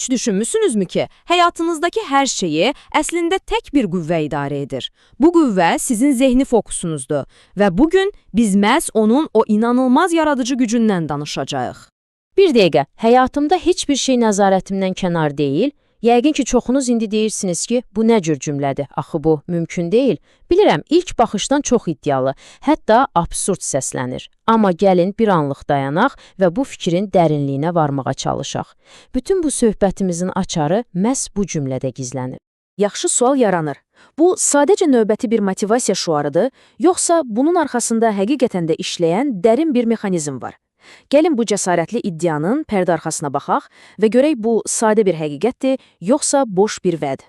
Heç düşünmüsünüzmü ki, həyatınızdakı hər şeyi əslində tək bir qüvvə idarə edir? Bu qüvvə sizin zehni fokusunuzdur və bugün biz məhz onun o inanılmaz yaradıcı gücündən danışacağıq. Bir dəqiqə, həyatımda heç bir şey nəzarətimdən kənar deyil. Yəqin ki, çoxunuz indi deyirsiniz ki, bu nə cür cümlədir? Axı bu mümkün deyil. Bilirəm, ilk baxışdan çox iddialı, hətta absurd səslənir. Amma gəlin bir anlıq dayanaq və bu fikrin dərinliyinə varmağa çalışaq. Bütün bu söhbətimizin açarı məhz bu cümlədə gizlənir. Yaxşı sual yaranır. Bu sadəcə növbəti bir motivasiya şüarıdır, yoxsa bunun arxasında həqiqətən də işləyən dərin bir mexanizm var? Gəlin bu cəsarətli iddianın pərdə arxasına baxaq və görək bu sadə bir həqiqətdir, yoxsa boş bir vəd.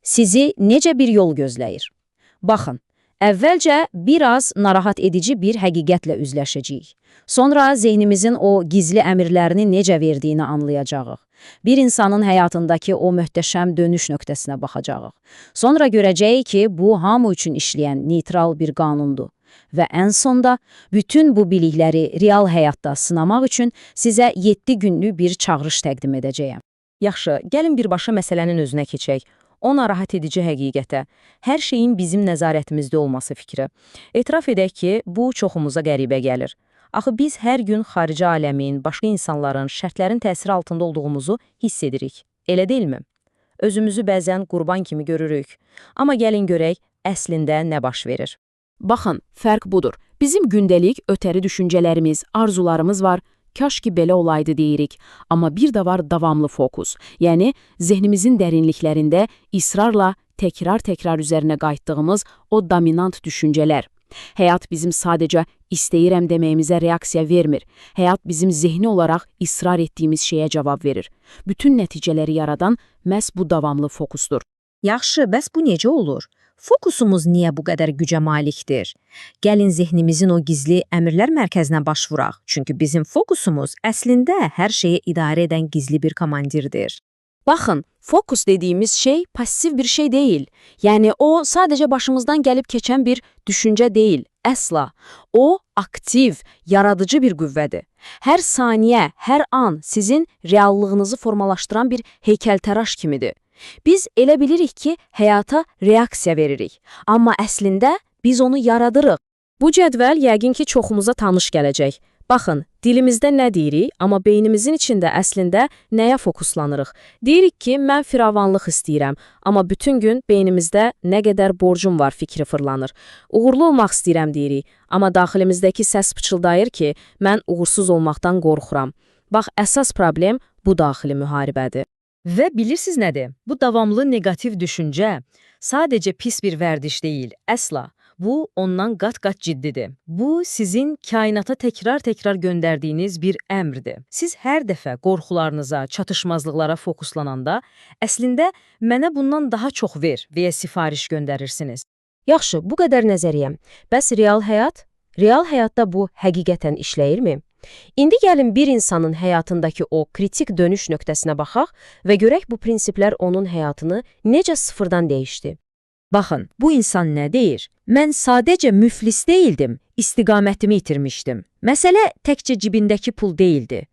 Sizi necə bir yol gözləyir? Baxın, əvvəlcə biraz narahat edici bir həqiqətlə üzləşəcəyik. Sonra zehnimizin o gizli əmrlərini necə verdiyini anlayacağıq. Bir insanın həyatındakı o möhtəşəm dönüş nöqtəsinə baxacağıq. Sonra görəcəyik ki, bu hamı üçün işləyən neytral bir qanundur. Və ən sonda bütün bu bilikləri real həyatda sınamaq üçün sizə 7 günlük bir çağırış təqdim edəcəyəm. Yaxşı, gəlin birbaşa məsələnin özünə keçək. O narahat edici həqiqətə, hər şeyin bizim nəzarətimizdə olması fikri. Etiraf edək ki, bu çoxumuza qəribə gəlir. Axı biz hər gün xarici aləmin, başqa insanların, şərtlərin təsiri altında olduğumuzu hiss edirik. Elə deyilmi? Özümüzü bəzən qurban kimi görürük. Amma gəlin görək, əslində nə baş verir? Baxın, fərq budur. Bizim gündəlik ötəri düşüncələrimiz, arzularımız var. Kaş ki belə olaydı deyirik. Amma bir də var davamlı fokus. Yəni, zehnimizin dərinliklərində israrla təkrar üzərinə qayıtdığımız o dominant düşüncələr. Həyat bizim sadəcə istəyirəm deməyimizə reaksiya vermir. Həyat bizim zehni olaraq israr etdiyimiz şeyə cavab verir. Bütün nəticələri yaradan məhz bu davamlı fokusdur. Yaxşı, bəs bu necə olur? Fokusumuz niyə bu qədər gücə malikdir? Gəlin zehnimizin o gizli əmrlər mərkəzinə başvuraq. Çünki bizim fokusumuz əslində hər şeyi idarə edən gizli bir komandirdir. Baxın, fokus dediyimiz şey passiv bir şey deyil. Yəni, o sadəcə başımızdan gəlib keçən bir düşüncə deyil, əsla. O, aktiv, yaradıcı bir qüvvədir. Hər saniyə, hər an sizin reallığınızı formalaşdıran bir heykəltəraş kimidir. Biz elə bilirik ki, həyata reaksiya veririk. Amma əslində biz onu yaradırıq. Bu cədvəl yəqin ki, çoxumuza tanış gələcək. Baxın, dilimizdə nə deyirik, amma beynimizin içində əslində nəyə fokuslanırıq? Deyirik ki, mən firavanlıq istəyirəm, amma bütün gün beynimizdə nə qədər borcum var fikri fırlanır. Uğurlu olmaq istəyirəm deyirik, amma daxilimizdəki səs pıçıldayır ki, mən uğursuz olmaqdan qorxuram. Bax, əsas problem bu daxili müharibədir. Və bilirsiniz nədir? Bu davamlı negativ düşüncə sadəcə pis bir vərdiş deyil, əsla. Bu, ondan qat-qat ciddidir. Bu, sizin kainata təkrar göndərdiyiniz bir əmrdir. Siz hər dəfə qorxularınıza, çatışmazlıqlara fokuslananda, əslində mənə bundan daha çox ver və ya sifariş göndərirsiniz. Yaxşı, bu qədər nəzəriyyəm. Bəs real həyat? Real həyatda bu həqiqətən işləyirmi? İndi gəlin bir insanın həyatındakı o kritik dönüş nöqtəsinə baxaq və görək bu prinsiplər onun həyatını necə sıfırdan dəyişdi. Baxın, bu insan nə deyir? Mən sadəcə müflis deyildim, istiqamətimi itirmişdim. Məsələ təkcə cibindəki pul deyildi.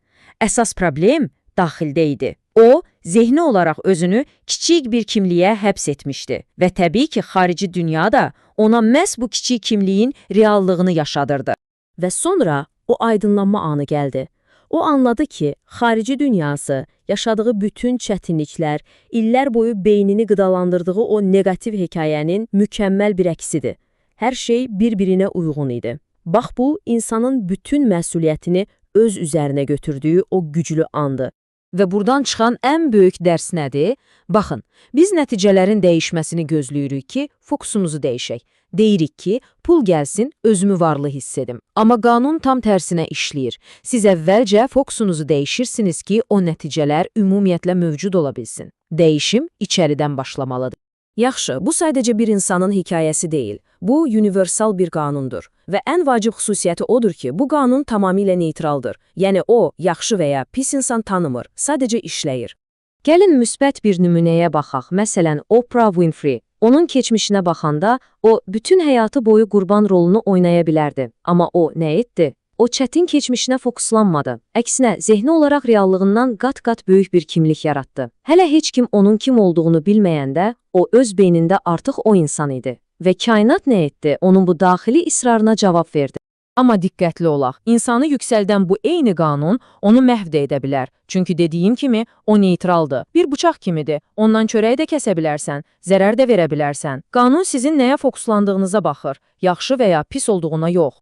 Əsas problem daxildə idi. O, zehni olaraq özünü kiçik bir kimliyə həbs etmişdi və təbii ki, xarici dünya da ona məhz bu kiçik kimliyin reallığını yaşadırdı. Və sonra o aydınlanma anı gəldi. O anladı ki, xarici dünyası, yaşadığı bütün çətinliklər, illər boyu beynini qıdalandırdığı o negativ hekayənin mükəmməl bir əksidir. Hər şey bir-birinə uyğun idi. Bax bu, insanın bütün məsuliyyətini öz üzərinə götürdüyü o güclü andı. Və buradan çıxan ən böyük dərs nədir? Baxın, biz nəticələrin dəyişməsini gözləyirik ki, fokusumuzu dəyişək. Deyirik ki, pul gəlsin, özümü varlı hiss edim. Amma qanun tam tərsinə işləyir. Siz əvvəlcə fokusunuzu dəyişirsiniz ki, o nəticələr ümumiyyətlə mövcud ola bilsin. Dəyişim içəridən başlamalıdır. Yaxşı, bu sadəcə bir insanın hekayəsi deyil. Bu, universal bir qanundur. Və ən vacib xüsusiyyəti odur ki, bu qanun tamamilə neytraldır. Yəni o, yaxşı və ya pis insan tanımır, sadəcə işləyir. Gəlin müsbət bir nümunəyə baxaq. Məsələn, Oprah Winfrey. Onun keçmişinə baxanda, o, bütün həyatı boyu qurban rolunu oynaya bilərdi. Amma o, nə etdi? O çətin keçmişinə fokuslanmadı. Əksinə, zehni olaraq reallığından qat-qat böyük bir kimlik yaratdı. Hələ heç kim onun kim olduğunu bilməyəndə, o öz beynində artıq o insan idi. Və kainat nə etdi? Onun bu daxili israrına cavab verdi. Amma diqqətli olaq. İnsanı yüksəldən bu eyni qanun onu məhv də edə bilər. Çünki dediyim kimi o neytraldır. Bir bıçaq kimidir. Ondan çörək də kəsə bilərsən, zərər də verə bilərsən. Qanun sizin nəyə fokuslandığınıza baxır. Yaxşı və ya pis olduğuna yox.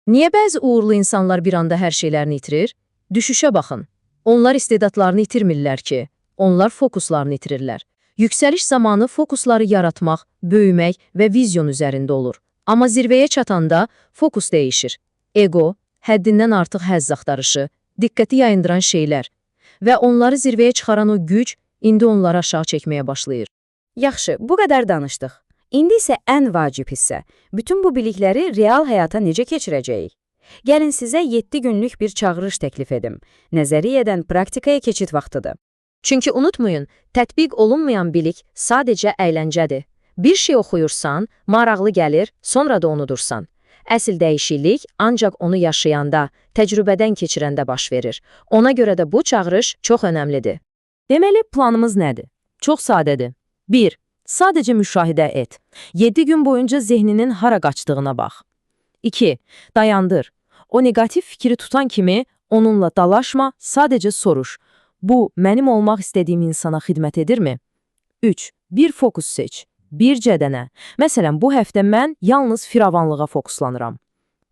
Niyə bəzi uğurlu insanlar bir anda hər şeylərini itirir? Düşüşə baxın. Onlar istedadlarını itirmirlər ki, onlar fokuslarını itirirlər. Yüksəliş zamanı fokusları yaratmaq, böyümək və vizyon üzərində olur. Amma zirvəyə çatanda fokus dəyişir. Ego, həddindən artıq həzz axtarışı, diqqəti yayındıran şeylər və onları zirvəyə çıxaran o güc indi onları aşağı çəkməyə başlayır. Yaxşı, bu qədər danışdıq. İndi isə ən vacib hissə. Bütün bu bilikləri real həyata necə keçirəcəyik? Gəlin sizə 7 günlük bir çağırış təklif edim. Nəzəriyyədən praktikaya keçid vaxtıdır. Çünki unutmayın, tətbiq olunmayan bilik sadəcə əyləncədir. Bir şey oxuyursan, maraqlı gəlir, sonra da unudursan. Əsl dəyişiklik ancaq onu yaşayanda, təcrübədən keçirəndə baş verir. Ona görə də bu çağırış çox önəmlidir. Deməli, planımız nədir? Çox sadədir. 1. Sadəcə müşahidə et. 7 gün boyunca zehninin hara qaçdığına bax. 2. Dayandır. O negativ fikri tutan kimi onunla dalaşma, sadəcə soruş. Bu, mənim olmaq istədiyim insana xidmət edirmi? 3. Bir fokus seç. Bircə dənə. Məsələn, bu həftə mən yalnız firavanlığa fokuslanıram.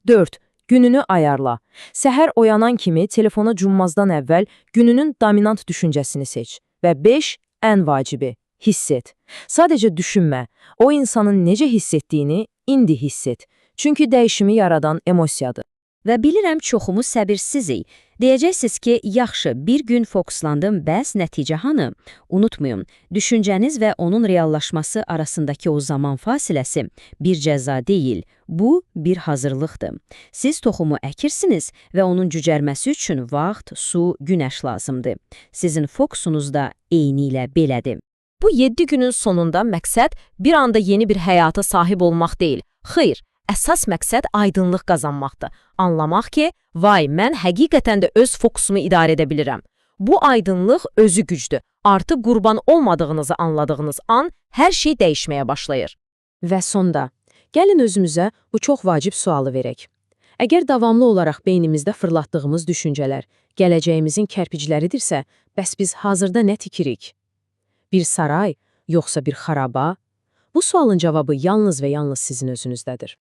4. Gününü ayarla. Səhər oyanan kimi telefona cummazdan əvvəl gününün dominant düşüncəsini seç. Və 5. Ən vacibi. Hiss et. Sadəcə düşünmə. O insanın necə hiss etdiyini indi hiss et. Çünki dəyişimi yaradan emosiyadır. Və bilirəm çoxumuz səbirsizik. Deyəcəksiniz ki, yaxşı, bir gün fokuslandım, bəs nəticə hanı? Unutmayın, düşüncəniz və onun reallaşması arasındakı o zaman fasiləsi bir cəza deyil, bu bir hazırlıqdır. Siz toxumu əkirsiniz və onun cücərməsi üçün vaxt, su, günəş lazımdır. Sizin fokusunuz da eyni ilə belədir. Bu 7 günün sonunda məqsəd bir anda yeni bir həyata sahib olmaq deyil. Xeyr, əsas məqsəd aydınlıq qazanmaqdır. Anlamaq ki, vay, mən həqiqətən də öz fokusumu idarə edə bilirəm. Bu aydınlıq özü gücdür. Artıq qurban olmadığınızı anladığınız an hər şey dəyişməyə başlayır. Və sonda, gəlin özümüzə bu çox vacib sualı verək. Əgər davamlı olaraq beynimizdə fırlatdığımız düşüncələr gələcəyimizin kərpicləridirsə, bəs biz hazırda nə tikirik? Bir saray, yoxsa bir xaraba? Bu sualın cavabı yalnız və yalnız sizin özünüzdədir.